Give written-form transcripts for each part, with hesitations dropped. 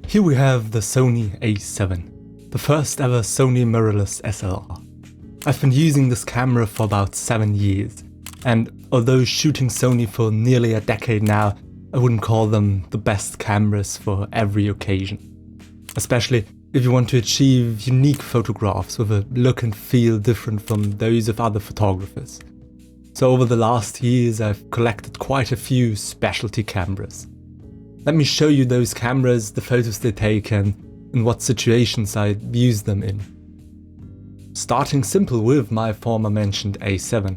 Here we have the Sony A7, the first ever Sony mirrorless SLR. I've been using this camera for about 7 years, and although shooting Sony for nearly a decade now, I wouldn't call them the best cameras for every occasion. Especially if you want to achieve unique photographs with a look and feel different from those of other photographers. So over the last years I've collected quite a few specialty cameras. Let me show you those cameras, the photos they take, and in what situations I use them in. Starting simple with my former mentioned A7.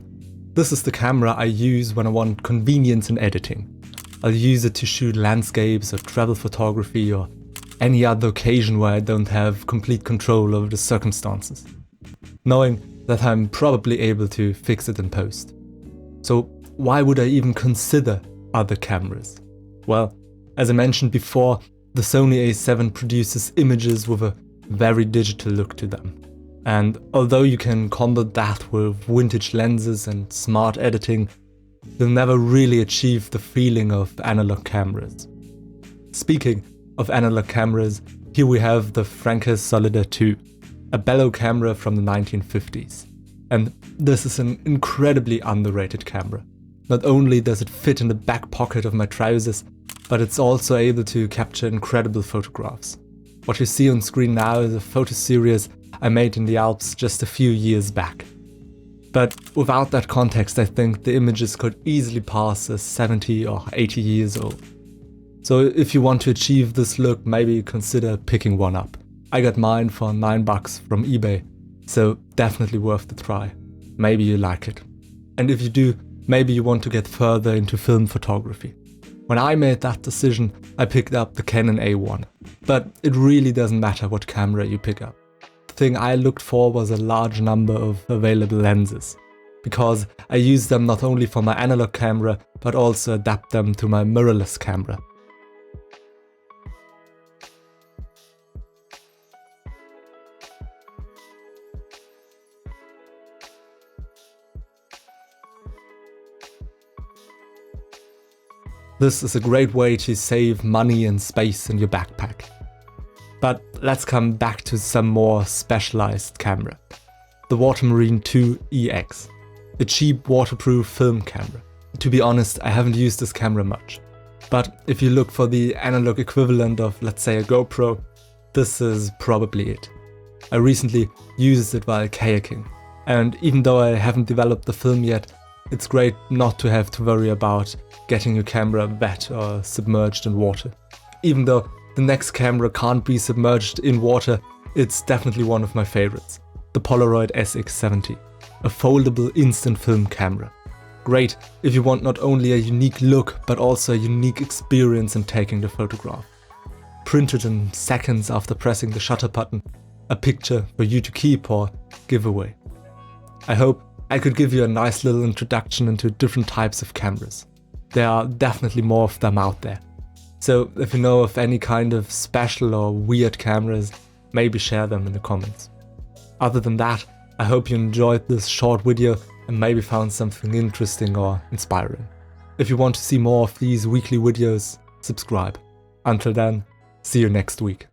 This is the camera I use when I want convenience in editing. I'll use it to shoot landscapes or travel photography or any other occasion where I don't have complete control over the circumstances, knowing that I'm probably able to fix it in post. So why would I even consider other cameras? Well, as I mentioned before, the Sony A7 produces images with a very digital look to them. And although you can combat that with vintage lenses and smart editing, you'll never really achieve the feeling of analog cameras. Speaking of analog cameras, here we have the Franka Solida II, a bellow camera from the 1950s. And this is an incredibly underrated camera. Not only does it fit in the back pocket of my trousers, but it's also able to capture incredible photographs. What you see on screen now is a photo series I made in the Alps just a few years back. But without that context, I think the images could easily pass as 70 or 80 years old. So if you want to achieve this look, maybe consider picking one up. I got mine for $9 from eBay, so definitely worth the try. Maybe you like it. And if you do, maybe you want to get further into film photography. When I made that decision, I picked up the Canon A1. But it really doesn't matter what camera you pick up. The thing I looked for was a large number of available lenses, because I use them not only for my analog camera, but also adapt them to my mirrorless camera. This is a great way to save money and space in your backpack. But let's come back to some more specialized camera. The Motormarine II Ex, a cheap waterproof film camera. To be honest, I haven't used this camera much. But if you look for the analog equivalent of, let's say, a GoPro, this is probably it. I recently used it while kayaking, and even though I haven't developed the film yet, it's great not to have to worry about getting your camera wet or submerged in water. Even though the next camera can't be submerged in water, it's definitely one of my favorites. The Polaroid SX-70, a foldable instant film camera. Great if you want not only a unique look, but also a unique experience in taking the photograph. Printed in seconds after pressing the shutter button, a picture for you to keep or give away. I hope I could give you a nice little introduction into different types of cameras. There are definitely more of them out there. So if you know of any kind of special or weird cameras, maybe share them in the comments. Other than that, I hope you enjoyed this short video and maybe found something interesting or inspiring. If you want to see more of these weekly videos, subscribe. Until then, see you next week.